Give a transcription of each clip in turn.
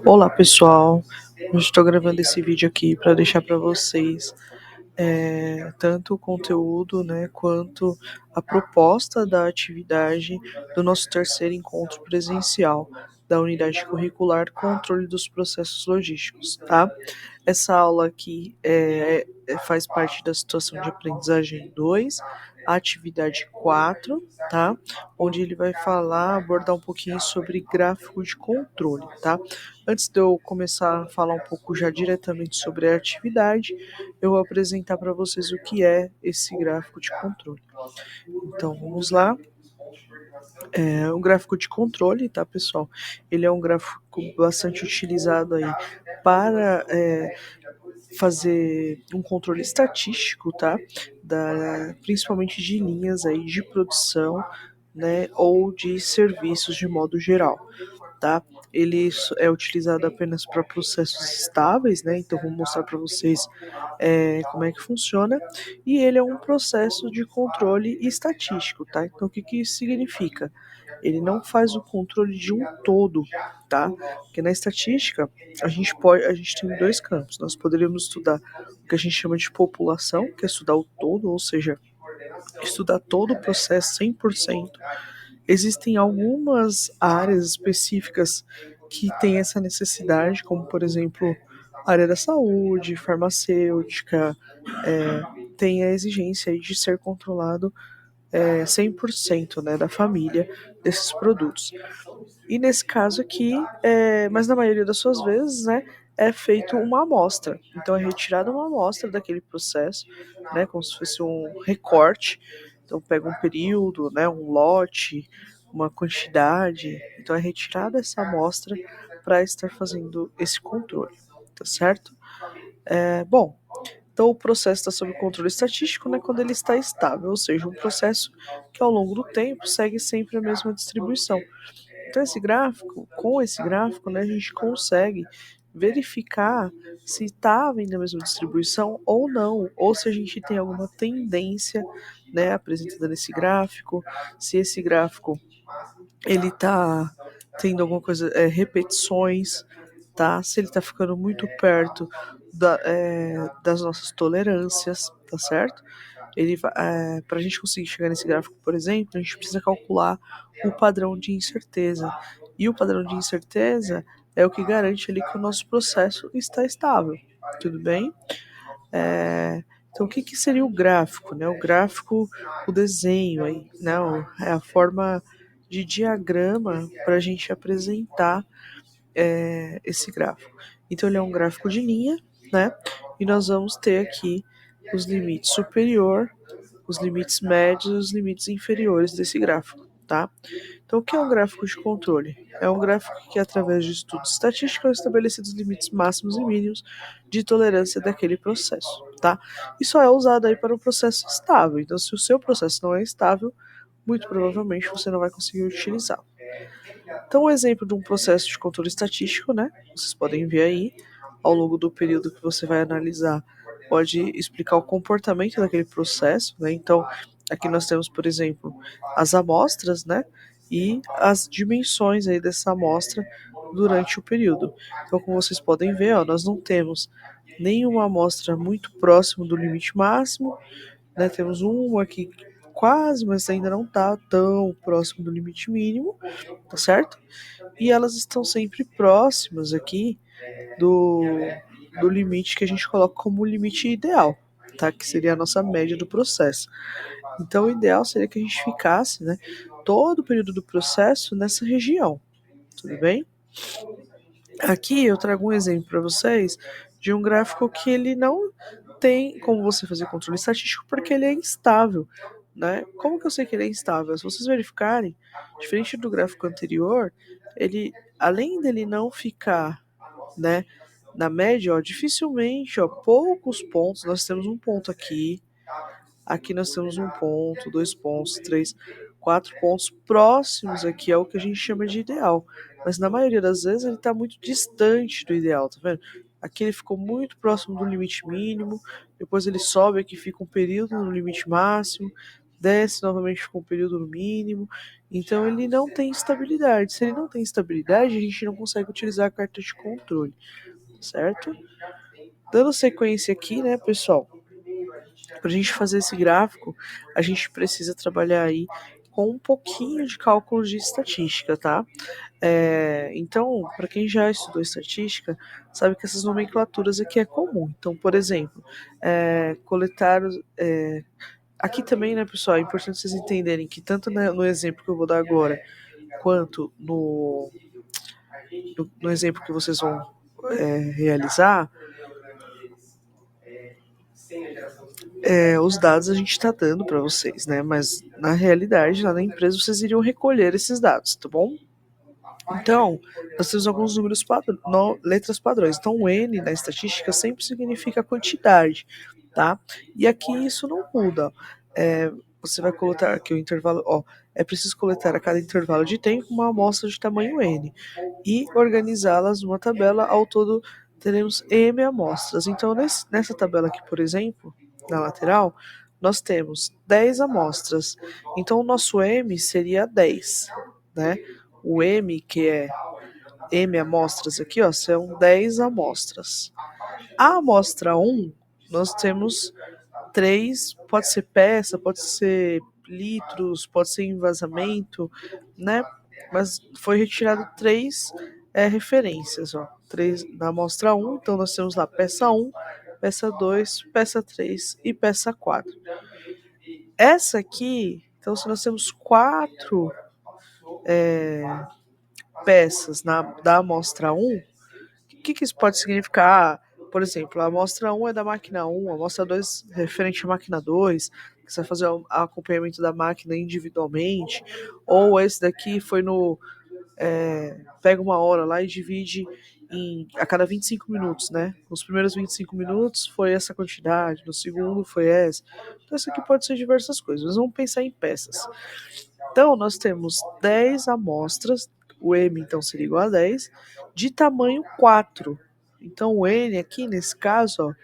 Olá pessoal, eu estou gravando esse vídeo aqui para deixar para vocês tanto o conteúdo, né, quanto a proposta da atividade do nosso terceiro encontro presencial da unidade curricular Controle dos Processos Logísticos, tá? Essa aula aqui faz parte da situação de aprendizagem 2, a atividade 4, tá? Onde ele vai abordar um pouquinho sobre gráfico de controle, tá? Antes de eu começar a falar um pouco já diretamente sobre a atividade, eu vou apresentar para vocês o que é esse gráfico de controle. Então, vamos lá. É um gráfico de controle, tá, pessoal? Ele é um gráfico bastante utilizado aí para fazer um controle estatístico, tá? Principalmente de linhas aí de produção, né? Ou de serviços de modo geral, tá? Ele é utilizado apenas para processos estáveis, né? Então vou mostrar para vocês como é que funciona. E ele é um processo de controle estatístico, tá? Então o que que isso significa? Ele não faz o controle de um todo, tá? Porque na estatística a gente tem dois campos. Nós poderíamos estudar o que a gente chama de população, que é estudar o todo, ou seja, estudar todo o processo 100%. Existem algumas áreas específicas que têm essa necessidade, como por exemplo a área da saúde, farmacêutica, tem a exigência aí de ser controlado 100%, né, da família desses produtos. E nesse caso aqui, mas na maioria das suas vezes, né, é feito uma amostra. Então é retirada uma amostra daquele processo, né, como se fosse um recorte. Então pega um período, né, um lote, uma quantidade. Então é retirada essa amostra para estar fazendo esse controle, tá certo? Bom, então o processo está sob controle estatístico, né, quando ele está estável, ou seja, um processo que ao longo do tempo segue sempre a mesma distribuição. Então com esse gráfico, né, a gente consegue verificar se está vindo a mesma distribuição ou não, ou se a gente tem alguma tendência, né, apresentada nesse gráfico, se esse gráfico ele está tendo alguma coisa, repetições, tá? Se ele está ficando muito perto das nossas tolerâncias, tá certo? Para a gente conseguir chegar nesse gráfico, por exemplo, a gente precisa calcular o padrão de incerteza. E o padrão de incerteza é o que garante ali que o nosso processo está estável. Tudo bem? Então, o que, que seria o gráfico? Né? O gráfico, o desenho aí, né? É a forma de diagrama para a gente apresentar esse gráfico. Então, ele é um gráfico de linha, né? E nós vamos ter aqui os limites superior, os limites médios e os limites inferiores desse gráfico, tá? Então, o que é um gráfico de controle? É um gráfico que, através de estudos estatísticos, é estabelecidos os limites máximos e mínimos de tolerância daquele processo, tá? E só é usado aí para um processo estável. Então, se o seu processo não é estável, muito provavelmente você não vai conseguir utilizar. Então, um exemplo de um processo de controle estatístico, né? Vocês podem ver aí, ao longo do período que você vai analisar, pode explicar o comportamento daquele processo, né? Então, aqui nós temos, por exemplo, as amostras, né? E as dimensões aí dessa amostra durante o período. Então, como vocês podem ver, ó, nós não temos nenhuma amostra muito próximo do limite máximo, né? Temos uma aqui quase, mas ainda não está tão próximo do limite mínimo, tá certo? E elas estão sempre próximas aqui do, do limite que a gente coloca como limite ideal, tá? Que seria a nossa média do processo. Então, o ideal seria que a gente ficasse, né, todo o período do processo nessa região, tudo bem? Aqui eu trago um exemplo para vocês de um gráfico que ele não tem como você fazer controle estatístico porque ele é instável, né? Como que eu sei que ele é instável? Se vocês verificarem, diferente do gráfico anterior, ele, além dele não ficar, né, na média, ó, dificilmente, ó, poucos pontos, nós temos um ponto aqui, aqui nós temos um ponto, dois pontos, três, quatro pontos próximos aqui é o que a gente chama de ideal. Mas na maioria das vezes ele está muito distante do ideal, tá vendo? Aqui ele ficou muito próximo do limite mínimo, depois ele sobe aqui, fica um período no limite máximo, desce novamente, fica um período no mínimo. Então ele não tem estabilidade. Se ele não tem estabilidade, a gente não consegue utilizar a carta de controle, certo? Dando sequência aqui, né, pessoal? Para a gente fazer esse gráfico, a gente precisa trabalhar aí com um pouquinho de cálculo de estatística, tá? Então, para quem já estudou estatística, sabe que essas nomenclaturas aqui é comum. Então, por exemplo, coletar. Aqui também, né, pessoal, é importante vocês entenderem que tanto no exemplo que eu vou dar agora, quanto no exemplo que vocês vão realizar, os dados a gente está dando para vocês, né? Mas na realidade, lá na empresa, vocês iriam recolher esses dados, tá bom? Então, nós temos alguns números letras padrões. Então, o N na estatística sempre significa quantidade, tá? E aqui isso não muda. Você vai coletar aqui o intervalo, é preciso coletar a cada intervalo de tempo uma amostra de tamanho N e organizá-las numa tabela. Ao todo, teremos M amostras. Então, nessa tabela aqui, por exemplo, na lateral, nós temos 10 amostras. Então, o nosso M seria 10, né? O M, que é M amostras aqui, são 10 amostras. A amostra 1, nós temos 3, pode ser peça, pode ser litros, pode ser envasamento, né? Mas foi retirado 3 referências, 3 na amostra 1, então nós temos lá peça 1, peça 2, peça 3 e peça 4. Essa aqui, então se nós temos 4 peças da amostra 1, o que isso pode significar? Por exemplo, a amostra 1 é da máquina 1, a amostra 2 é referente à máquina 2, que você vai fazer o acompanhamento da máquina individualmente, ou esse daqui foi pega uma hora lá e divide a cada 25 minutos, né? Nos primeiros 25 minutos foi essa quantidade, no segundo foi essa. Então isso aqui pode ser diversas coisas, mas vamos pensar em peças. Então, nós temos 10 amostras, o M então seria igual a 10, de tamanho 4. Então, o N aqui, nesse caso,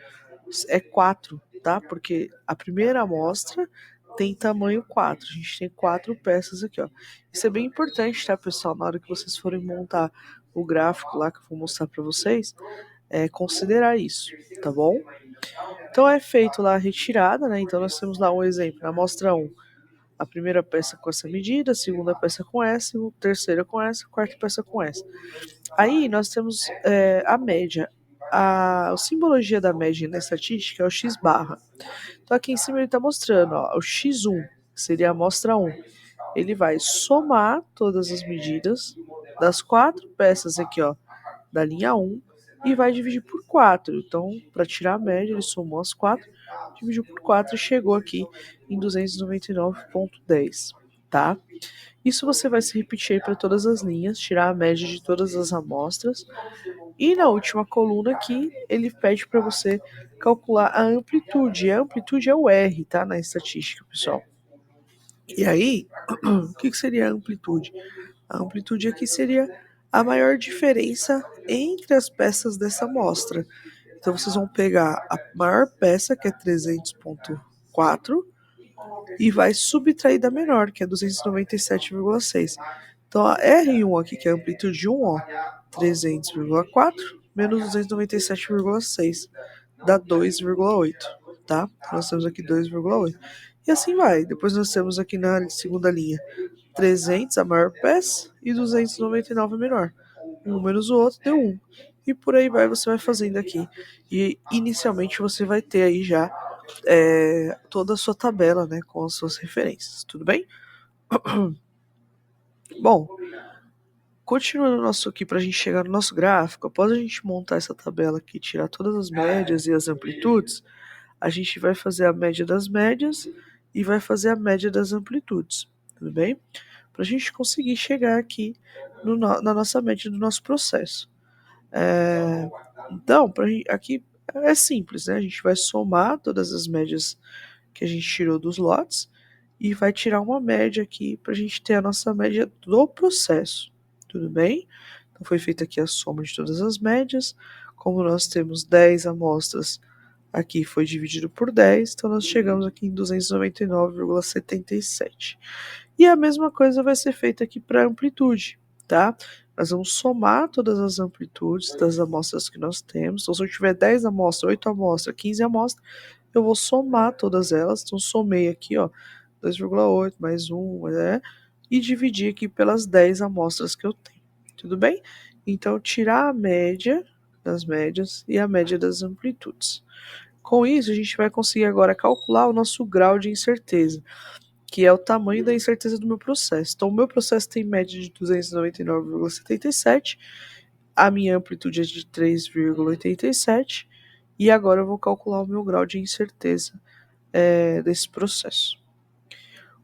é 4, tá? Porque a primeira amostra tem tamanho 4. A gente tem 4 peças aqui, ó. Isso é bem importante, tá, pessoal? Na hora que vocês forem montar o gráfico lá que eu vou mostrar para vocês, considerar isso, tá bom? Então, é feito lá a retirada, né? Então, nós temos lá um exemplo, na amostra 1. A primeira peça com essa medida, a segunda peça com essa, a terceira com essa, a quarta peça com essa. Aí nós temos a média. A simbologia da média na estatística é o x barra. Então aqui em cima ele está mostrando o x1, que seria a amostra 1. Ele vai somar todas as medidas das 4 peças aqui, da linha 1 e vai dividir por 4. Então, para tirar a média, ele somou as 4, dividiu por 4 e chegou aqui em 299,10, tá? Isso você vai se repetir aí para todas as linhas, tirar a média de todas as amostras. E na última coluna aqui, ele pede para você calcular a amplitude. A amplitude é o R, tá? Na estatística, pessoal. E aí, o que seria a amplitude? A amplitude aqui seria a maior diferença entre as peças dessa amostra. Então vocês vão pegar a maior peça, que é 300,4, e vai subtrair da menor, que é 297,6. Então a R1 aqui, que é a amplitude 1, 300,4 menos 297,6 dá 2,8, tá? Nós temos aqui 2,8. E assim vai. Depois nós temos aqui na segunda linha 300 a maior peça e 299 a menor. Um menos o outro deu 1. E por aí vai, você vai fazendo aqui. E inicialmente você vai ter aí já toda a sua tabela, né, com as suas referências. Tudo bem? Bom, continuando nosso aqui para a gente chegar no nosso gráfico, após a gente montar essa tabela aqui, tirar todas as médias e as amplitudes, a gente vai fazer a média das médias e vai fazer a média das amplitudes, tudo bem? Para a gente conseguir chegar aqui na nossa média do nosso processo. Então, aqui é simples, né? A gente vai somar todas as médias que a gente tirou dos lotes e vai tirar uma média aqui para a gente ter a nossa média do processo, tudo bem? Então foi feita aqui a soma de todas as médias. Como nós temos 10 amostras, Aqui foi dividido por 10, então nós chegamos aqui em 299,77. E a mesma coisa vai ser feita aqui para a amplitude, tá? Nós vamos somar todas as amplitudes das amostras que nós temos. Então, se eu tiver 10 amostras, 8 amostras, 15 amostras, eu vou somar todas elas. Então, somei aqui, ó, 2,8 mais 1, e dividir aqui pelas 10 amostras que eu tenho. Tudo bem? Então, tirar a média das médias e a média das amplitudes. Com isso, a gente vai conseguir agora calcular o nosso grau de incerteza, que é o tamanho da incerteza do meu processo. Então, o meu processo tem média de 299,77, a minha amplitude é de 3,87, e agora eu vou calcular o meu grau de incerteza desse processo.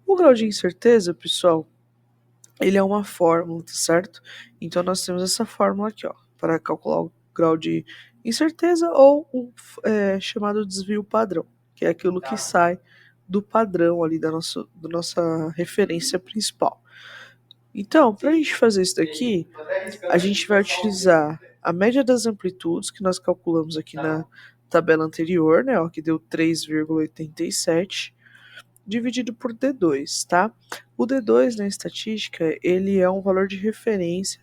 O grau de incerteza, pessoal, ele é uma fórmula, tá certo? Então, nós temos essa fórmula aqui, ó, para calcular o grau de incerteza ou o chamado desvio padrão, que é aquilo que sai do padrão ali da nossa referência principal. Então, para a gente fazer isso daqui, a gente vai utilizar a média das amplitudes que nós calculamos aqui na tabela anterior, né, ó, que deu 3,87, dividido por D2, tá? O D2 na estatística, ele é um valor de referência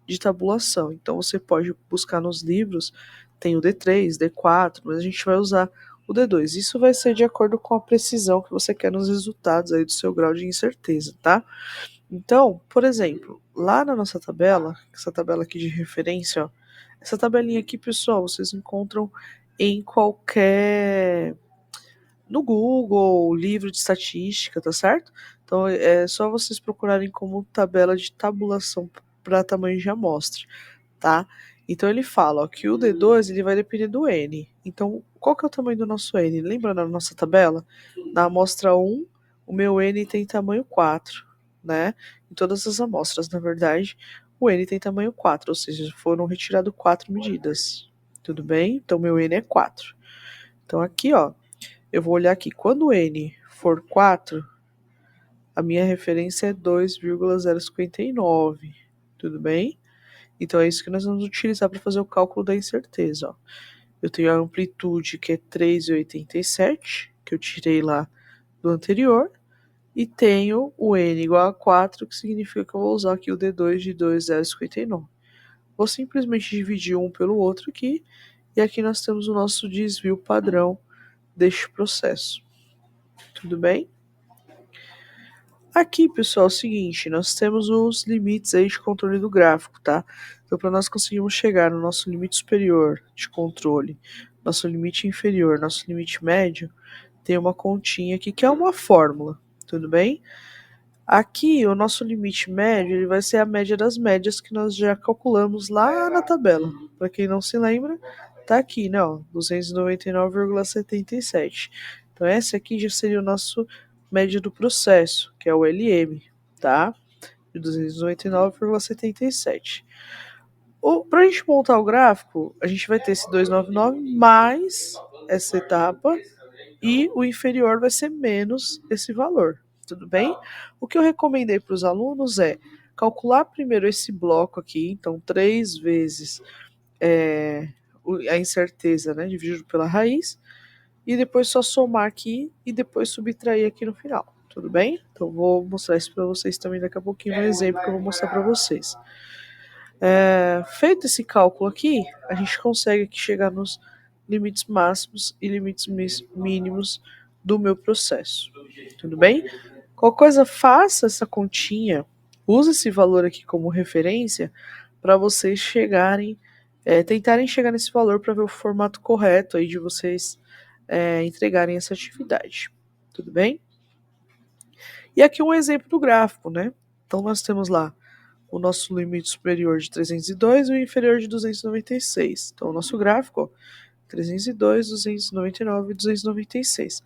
de tabulação. Então você pode buscar nos livros, tem o D3, D4, mas a gente vai usar o D2. Isso vai ser de acordo com a precisão que você quer nos resultados aí do seu grau de incerteza, tá? Então, por exemplo, lá na nossa tabela, essa tabela aqui de referência, ó, essa tabelinha aqui, pessoal, vocês encontram em qualquer no Google, livro de estatística, tá certo? Então é só vocês procurarem como tabela de tabulação para tamanho de amostra, tá? Então ele fala ó, que o D2 ele vai depender do N. Então, qual que é o tamanho do nosso N? Lembra na nossa tabela? Na amostra 1, o meu N tem tamanho 4, né? Em todas as amostras, na verdade, o N tem tamanho 4, ou seja, foram retiradas 4 medidas. Tudo bem? Então, meu N é 4. Então, aqui, ó, eu vou olhar aqui. Quando o N for 4, a minha referência é 2,059. Tudo bem? Então é isso que nós vamos utilizar para fazer o cálculo da incerteza. Ó. Eu tenho a amplitude que é 3,87, que eu tirei lá do anterior, e tenho o N igual a 4, que significa que eu vou usar aqui o D2 de 2,059. Vou simplesmente dividir um pelo outro aqui, e aqui nós temos o nosso desvio padrão deste processo. Tudo bem? Aqui, pessoal, é o seguinte, nós temos os limites aí de controle do gráfico, tá? Então, para nós conseguirmos chegar no nosso limite superior de controle, nosso limite inferior, nosso limite médio, tem uma continha aqui que é uma fórmula, tudo bem? Aqui, o nosso limite médio ele vai ser a média das médias que nós já calculamos lá na tabela. Para quem não se lembra, tá aqui, né? 299,77. Então, essa aqui já seria o nosso média do processo, que é o LM, tá? De 299,77. Para a gente montar o gráfico, a gente vai ter esse 299 mais essa etapa e o inferior vai ser menos esse valor, tudo bem? O que eu recomendei para os alunos é calcular primeiro esse bloco aqui, então 3 vezes a incerteza, né, dividido pela raiz, e depois só somar aqui e depois subtrair aqui no final, tudo bem? Então vou mostrar isso para vocês também daqui a pouquinho, um exemplo que eu vou mostrar para vocês. Feito esse cálculo aqui, a gente consegue aqui chegar nos limites máximos e limites mínimos do meu processo. Tudo bem? Qualquer coisa, faça essa continha, use esse valor aqui como referência para vocês chegarem, tentarem chegar nesse valor para ver o formato correto aí de vocês entregarem essa atividade. Tudo bem? E aqui um exemplo do gráfico, né? Então nós temos lá o nosso limite superior de 302 e o inferior de 296. Então, o nosso gráfico, ó, 302, 299 e 296.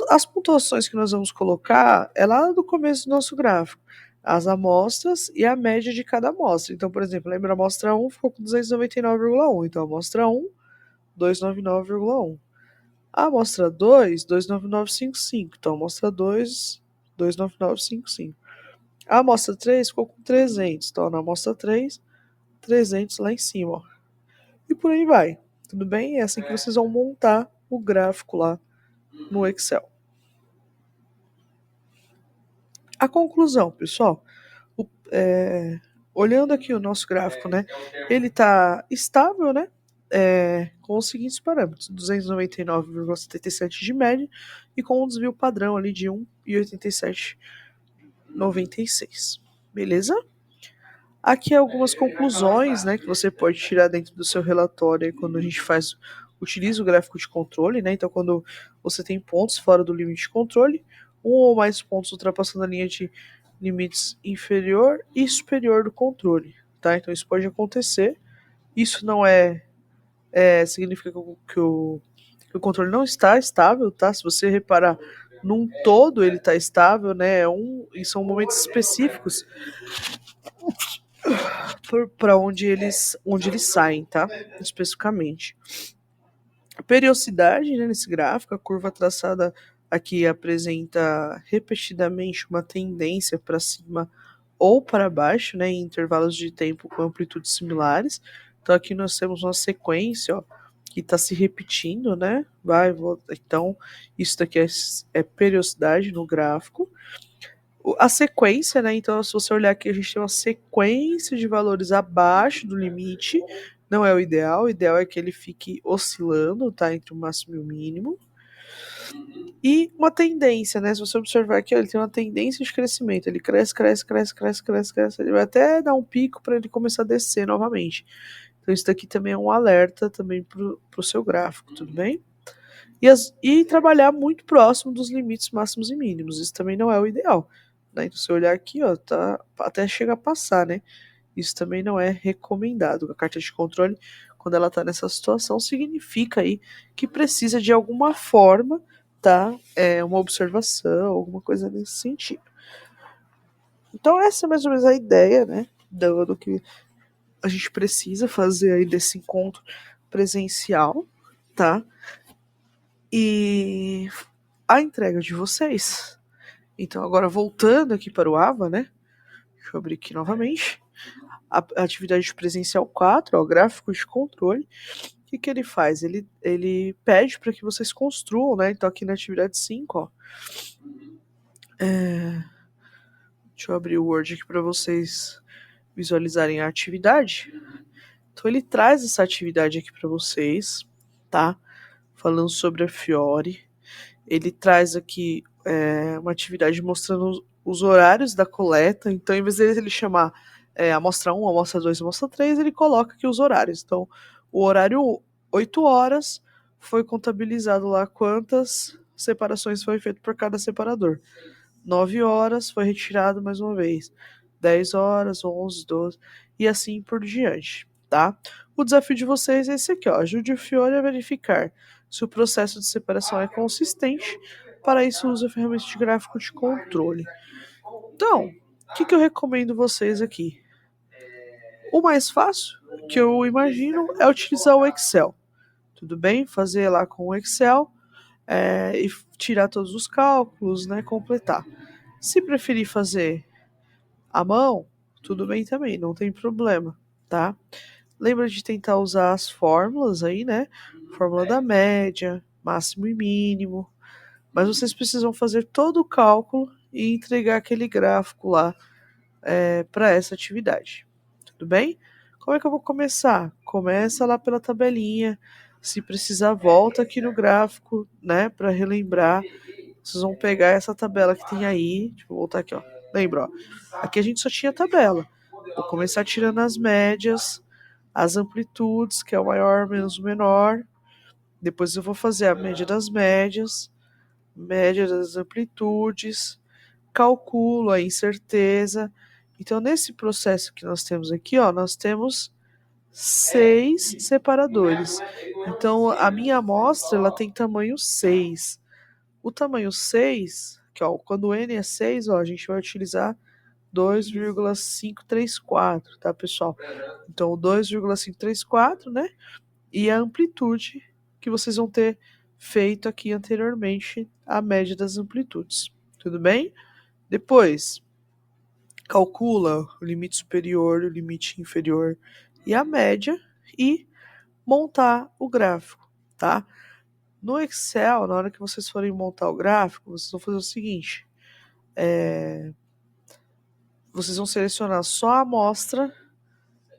As pontuações que nós vamos colocar é lá do começo do nosso gráfico. As amostras e a média de cada amostra. Então, por exemplo, lembra a amostra 1 ficou com 299,1. Então, a amostra 1, 299,1. A amostra 2, 299,55. Então, a amostra 2, 299,55. A amostra 3 ficou com 300. Então, na amostra 3, 300 lá em cima. Ó. E por aí vai. Tudo bem? É assim que vocês vão montar o gráfico lá no Excel. A conclusão, pessoal, olhando aqui o nosso gráfico, né, ele está estável, né, com os seguintes parâmetros: 299,77 de média e com um desvio padrão ali de 1,8796. Beleza? Aqui algumas conclusões, né, que você pode tirar dentro do seu relatório quando a gente utiliza o gráfico de controle, né? Então, quando você tem pontos fora do limite de controle, um ou mais pontos ultrapassando a linha de limites inferior e superior do controle, tá? Então, isso pode acontecer. Isso não significa que o controle não está estável, tá? Se você reparar, num todo ele está estável, né? E são momentos específicos para onde eles saem, tá? Especificamente. A periodicidade, né, nesse gráfico, a curva traçada aqui apresenta repetidamente uma tendência para cima ou para baixo, né, em intervalos de tempo com amplitudes similares. Então aqui nós temos uma sequência, ó, que está se repetindo, né? Vai, volta. Então isso daqui é periodicidade no gráfico. A sequência, né? Então, se você olhar aqui, a gente tem uma sequência de valores abaixo do limite. Não é o ideal. O ideal é que ele fique oscilando, tá? Entre o máximo e o mínimo. E uma tendência, né? Se você observar aqui, ó, ele tem uma tendência de crescimento. Ele cresce, cresce, cresce, cresce, cresce, cresce. Ele vai até dar um pico para ele começar a descer novamente. Então, isso daqui também é um alerta também pro seu gráfico, tudo bem? E trabalhar muito próximo dos limites máximos e mínimos. Isso também não é o ideal. Né? Então, se você olhar aqui, ó, tá, até chega a passar, né? Isso também não é recomendado. A carta de controle, quando ela está nessa situação, significa aí que precisa de alguma forma, tá? Uma observação, alguma coisa nesse sentido. Então, essa é mais ou menos a ideia, né? Do que a gente precisa fazer aí desse encontro presencial, tá? E a entrega de vocês. Então, agora voltando aqui para o AVA, né? Deixa eu abrir aqui novamente. A atividade presencial 4, ó, o gráfico de controle. O que ele faz? Ele pede para que vocês construam, né? Então, aqui na atividade 5, ó. Deixa eu abrir o Word aqui para vocês visualizarem a atividade. Então, ele traz essa atividade aqui para vocês, tá? Falando sobre a Fiore. Ele traz aqui uma atividade mostrando os horários da coleta. Então, em vez de ele chamar amostra 1, amostra 2, amostra 3, ele coloca aqui os horários. Então, o horário 8 horas foi contabilizado lá quantas separações foi feito por cada separador. 9 horas foi retirado mais uma vez. 10 horas, 11, 12 e assim por diante, tá? O desafio de vocês é esse aqui, ó. Ajude o Fiore a verificar se o processo de separação é consistente. Para isso, use a ferramenta de gráfico de controle. Então, o que eu recomendo vocês aqui? O mais fácil, que eu imagino, é utilizar o Excel. Tudo bem? Fazer lá com o Excel e tirar todos os cálculos, né? Completar. Se preferir fazer à mão, tudo bem também, não tem problema, tá? Lembra de tentar usar as fórmulas aí, né? Fórmula da média, máximo e mínimo. Mas vocês precisam fazer todo o cálculo e entregar aquele gráfico lá para essa atividade. Tudo bem? Como é que eu vou começar? Começa lá pela tabelinha. Se precisar, volta aqui no gráfico, né? Para relembrar. Vocês vão pegar essa tabela que tem aí. Deixa eu voltar aqui, ó. Lembra, ó. Aqui a gente só tinha tabela. Vou começar tirando as médias, as amplitudes, que é o maior menos o menor. Depois eu vou fazer a média das médias, média das amplitudes, calculo a incerteza. Então, nesse processo que nós temos aqui, ó, nós temos 6 separadores. Então, a minha amostra ela tem tamanho 6. O tamanho 6, que ó, quando o n é 6, ó, a gente vai utilizar 2,534, tá, pessoal? Então, o 2,534, né? E a amplitude que vocês vão ter feito aqui anteriormente, a média das amplitudes. Tudo bem? Depois, calcula o limite superior, o limite inferior e a média e montar o gráfico, tá? No Excel, na hora que vocês forem montar o gráfico, vocês vão fazer o seguinte, vocês vão selecionar só a amostra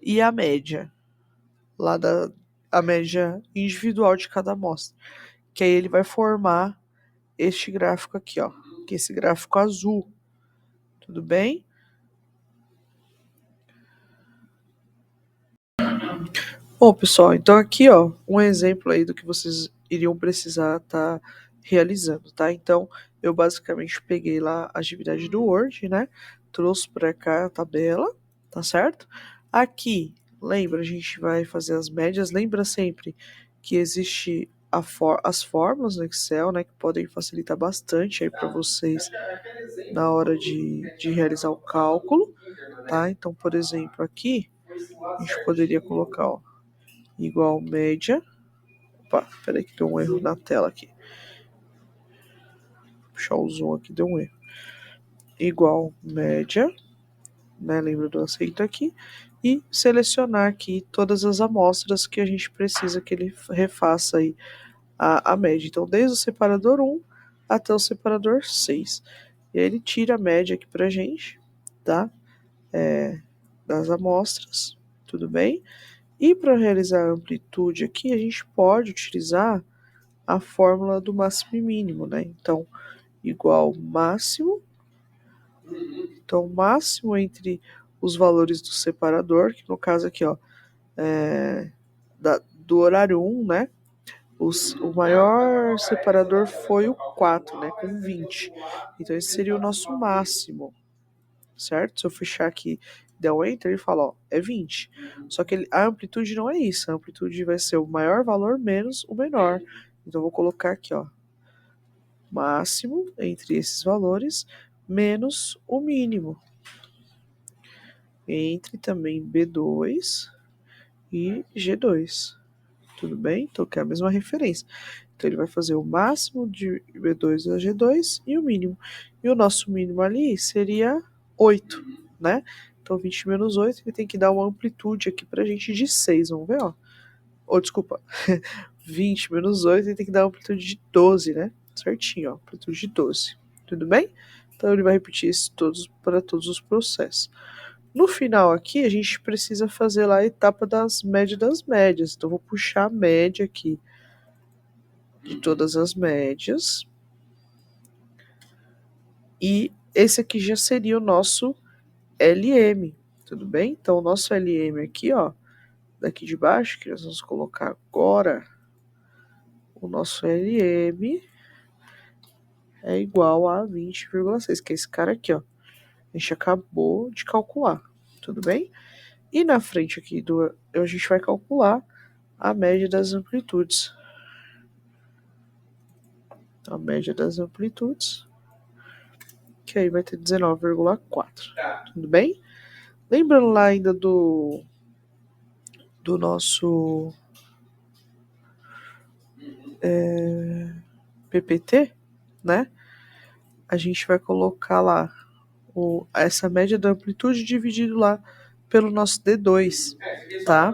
e a média, lá a média individual de cada amostra, que aí ele vai formar este gráfico aqui, ó, que é esse gráfico azul, tudo bem? Bom, pessoal, então aqui, ó, um exemplo aí do que vocês iriam precisar estar realizando, tá? Então, eu basicamente peguei lá a atividade do Word, né? Trouxe para cá a tabela, tá certo? Aqui, lembra, a gente vai fazer as médias. Lembra sempre que existe as fórmulas no Excel, né? Que podem facilitar bastante aí para vocês na hora de realizar o cálculo, tá? Então, por exemplo, aqui, a gente poderia colocar, ó, igual média. Opa, peraí que deu um erro na tela aqui. Vou puxar o zoom aqui, deu um erro. Igual média, né? Lembra do acento aqui. E selecionar aqui todas as amostras que a gente precisa que ele refaça aí a média. Então, desde o separador 1 até o separador 6. E aí ele tira a média aqui pra gente, tá? Das amostras, tudo bem? E para realizar a amplitude aqui, a gente pode utilizar a fórmula do máximo e mínimo, né? Então, igual máximo. Então, máximo entre os valores do separador, que no caso aqui, ó, do horário 1, né? O maior separador foi o 4, né? Com 20. Então, esse seria o nosso máximo, certo? Se eu fechar aqui e der um Enter, ele fala, ó, é 20. Só que a amplitude não é isso. A amplitude vai ser o maior valor menos o menor. Então, eu vou colocar aqui, ó, máximo entre esses valores menos o mínimo. Entre também B2 e G2. Tudo bem? Então, que é a mesma referência. Então, ele vai fazer o máximo de B2 a G2 e o mínimo. E o nosso mínimo ali seria 8, né? Então, 20 menos 8, ele tem que dar uma amplitude aqui pra gente de 6. Vamos ver, ó. Oh, desculpa. 20 menos 8, ele tem que dar uma amplitude de 12, né? Certinho, ó. Amplitude de 12. Tudo bem? Então, ele vai repetir isso para todos os processos. No final aqui, a gente precisa fazer lá a etapa das médias. Então, vou puxar a média aqui de todas as médias. E esse aqui já seria o nosso LM, tudo bem? Então, o nosso LM aqui, ó, daqui de baixo, que nós vamos colocar agora, o nosso LM é igual a 20,6, que é esse cara aqui, ó. A gente acabou de calcular, tudo bem? E na frente aqui a gente vai calcular a média das amplitudes. A média das amplitudes, que aí vai ter 19,4. Tudo bem? Lembrando lá ainda do nosso PPT, né? A gente vai colocar lá essa média da amplitude dividido lá pelo nosso D2, tá?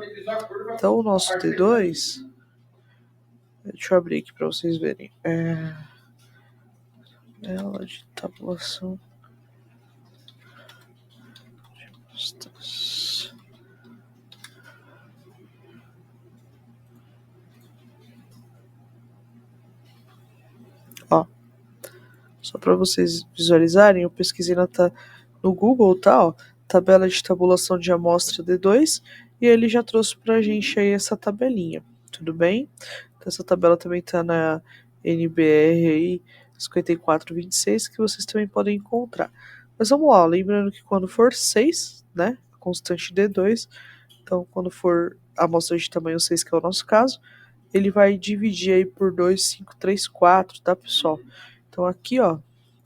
Então, o nosso D2, deixa eu abrir aqui para vocês verem. Ela de tabulação. Ó, só para vocês visualizarem, eu pesquisei no Google, tá? Ó, tabela de tabulação de amostra D2, e ele já trouxe pra gente aí essa tabelinha, tudo bem? Então, essa tabela também tá na NBR aí 5426, que vocês também podem encontrar. Mas vamos lá, lembrando que quando for 6, né, constante D2, então quando for a amostra de tamanho 6, que é o nosso caso, ele vai dividir aí por 2, 5, 3, 4, tá, pessoal? Então aqui, ó,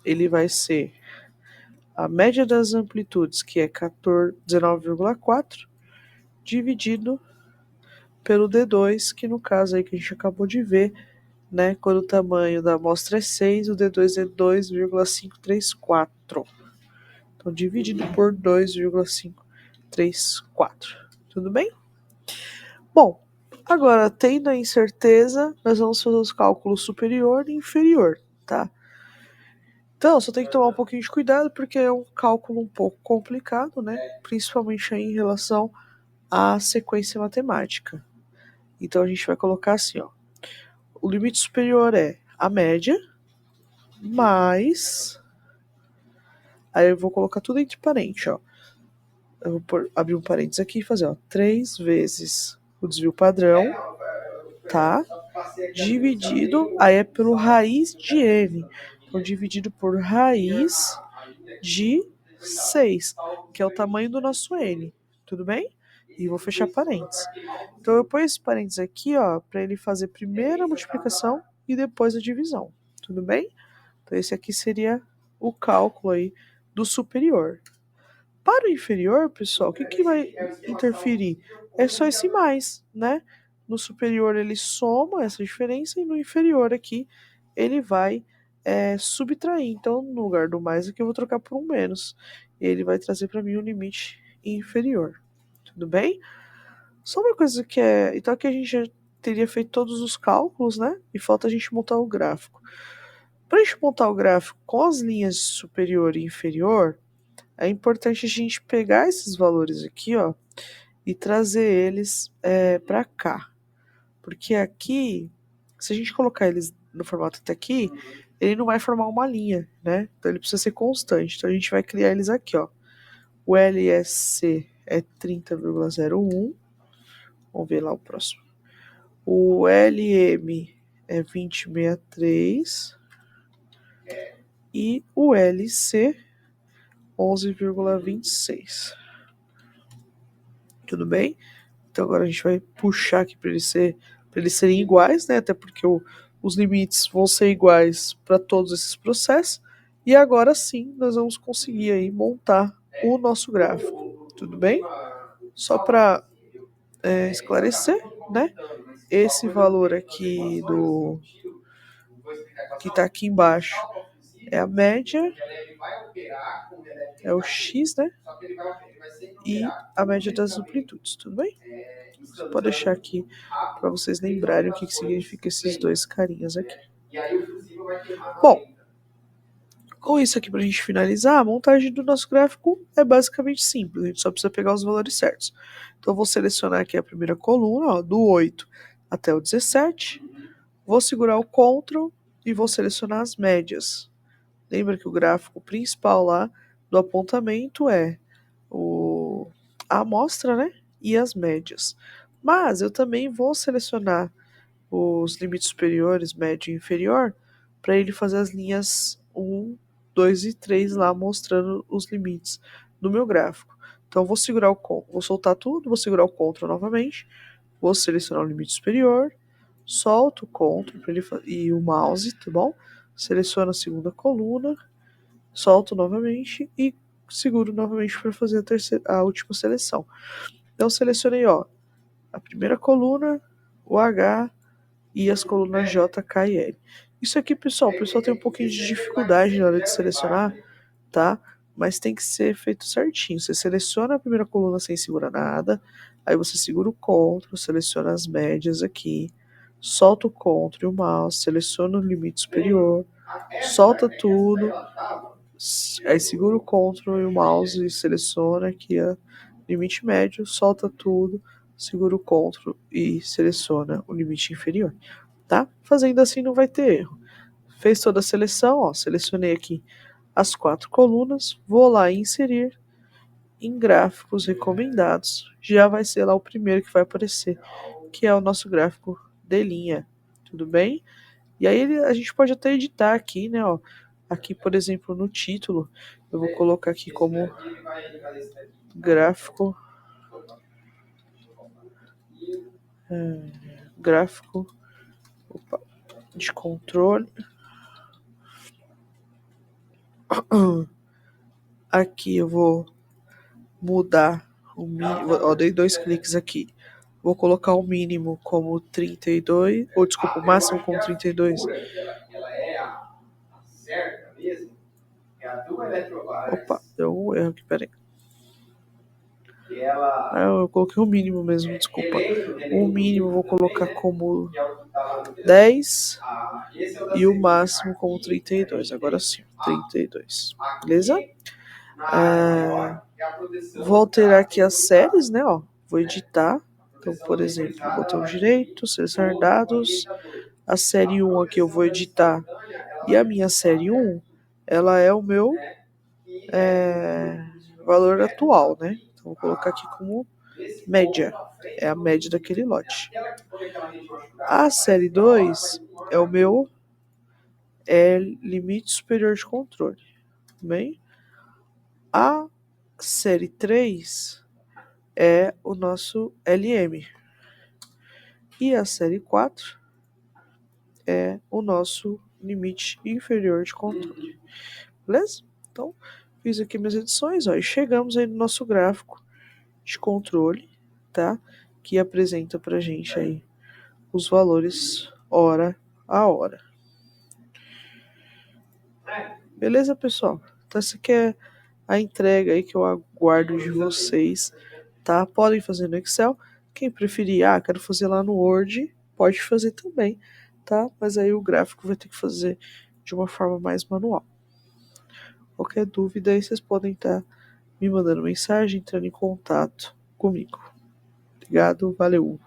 ele vai ser a média das amplitudes, que é 19,4, dividido pelo D2, que no caso aí que a gente acabou de ver, né, quando o tamanho da amostra é 6, o D2 é 2,534. Então, dividido por 2,534. Tudo bem? Bom, Agora, tendo a incerteza, nós vamos fazer os cálculos superior e inferior, tá? Então, só tem que tomar um pouquinho de cuidado, porque é um cálculo um pouco complicado, né? Principalmente aí em relação à sequência matemática. Então, a gente vai colocar assim, ó. O limite superior é a média, mais... Aí eu vou colocar tudo entre parênteses, ó. Eu vou abrir um parênteses aqui e fazer, ó. 3 vezes o desvio padrão, tá? Dividido, aí é pelo raiz de n. Então, dividido por raiz de 6, que é o tamanho do nosso n, tudo bem? E vou fechar parênteses. Então, eu ponho esse parênteses aqui, ó, para ele fazer primeiro a multiplicação e depois a divisão, tudo bem? Então, esse aqui seria o cálculo aí do superior. Para o inferior, pessoal, o que vai interferir? É só esse mais, né? No superior ele soma essa diferença e no inferior aqui ele vai subtrair. Então, no lugar do mais aqui eu vou trocar por um menos. Ele vai trazer para mim um limite inferior. Tudo bem? Só uma coisa que é... Então aqui a gente já teria feito todos os cálculos, né? E falta a gente montar o gráfico. Para a gente montar o gráfico com as linhas superior e inferior, é importante a gente pegar esses valores aqui, ó, e trazer eles para cá. Porque aqui, se a gente colocar eles no formato até aqui, ele não vai formar uma linha, né? Então ele precisa ser constante. Então a gente vai criar eles aqui, ó. O LSC é 30,01. Vamos ver lá o próximo. O LM é 20,63. E o LC 11,26. Tudo bem? Então agora a gente vai puxar aqui para eles serem iguais, né? Até porque os limites vão ser iguais para todos esses processos. E agora sim nós vamos conseguir aí montar o nosso gráfico. Tudo bem? Só para esclarecer, né? Esse valor aqui do que está aqui embaixo é a média, é o x, né? E a média das amplitudes, tudo bem? Você pode deixar aqui para vocês lembrarem o que significa esses dois carinhas aqui. Bom, com isso aqui para a gente finalizar, a montagem do nosso gráfico é basicamente simples, a gente só precisa pegar os valores certos. Então eu vou selecionar aqui a primeira coluna, ó, do 8 até o 17, vou segurar o Ctrl e vou selecionar as médias. Lembra que o gráfico principal lá do apontamento é a amostra, né? E as médias. Mas eu também vou selecionar os limites superiores, médio e inferior, para ele fazer as linhas 1, 2 e 3 lá, mostrando os limites do meu gráfico. Então, vou segurar vou soltar tudo, vou segurar o Ctrl novamente, vou selecionar o limite superior, solto o Ctrl e o mouse, tá bom? Seleciono a segunda coluna, solto novamente e seguro novamente para fazer a última seleção. Então, selecionei, ó, a primeira coluna, o H e as colunas J, K e L. Isso aqui, pessoal, o pessoal tem um pouquinho de dificuldade na hora de selecionar, tá? Mas tem que ser feito certinho. Você seleciona a primeira coluna sem segurar nada, aí você segura o Ctrl, seleciona as médias aqui, solta o Ctrl e o mouse, seleciona o limite superior, solta tudo, aí segura o Ctrl e o mouse e seleciona aqui o limite médio, solta tudo, segura o Ctrl e seleciona o limite inferior, tá? Fazendo assim não vai ter erro. Fez toda a seleção, ó, selecionei aqui as 4 colunas, vou lá inserir em gráficos recomendados, já vai ser lá o primeiro que vai aparecer, que é o nosso gráfico de linha, tudo bem? E aí a gente pode até editar aqui, né, ó, aqui por exemplo no título, eu vou colocar aqui como gráfico gráfico de controle. Aqui eu vou mudar o mínimo, ó, dei 2 cliques aqui. Vou colocar o mínimo como 32, ou desculpa, o máximo como 32. Opa, deu um erro aqui, peraí. Eu coloquei o mínimo mesmo, desculpa. O mínimo eu vou colocar como 10 e o máximo como 32. Agora sim, 32. Beleza? Vou alterar aqui as séries, né? Ó, vou editar. Então, por exemplo, botão direito, selecionar dados. A série 1 aqui eu vou editar. E a minha série 1, ela é o meu valor atual, né? Então, vou colocar aqui como média. É a média daquele lote. A série 2 é o meu limite superior de controle. Bem? A série 3 é o nosso LM. E a série 4 é o nosso limite inferior de controle. Beleza? Então, fiz aqui minhas edições, ó, e chegamos aí no nosso gráfico de controle, tá? Que apresenta pra gente aí os valores hora a hora. Beleza, pessoal? Então, essa aqui é a entrega aí que eu aguardo de vocês, tá? Podem fazer no Excel. Quem preferir, quero fazer lá no Word, pode fazer também, tá? Mas aí o gráfico vai ter que fazer de uma forma mais manual. Qualquer dúvida aí, vocês podem estar me mandando mensagem, entrando em contato comigo. Obrigado, valeu!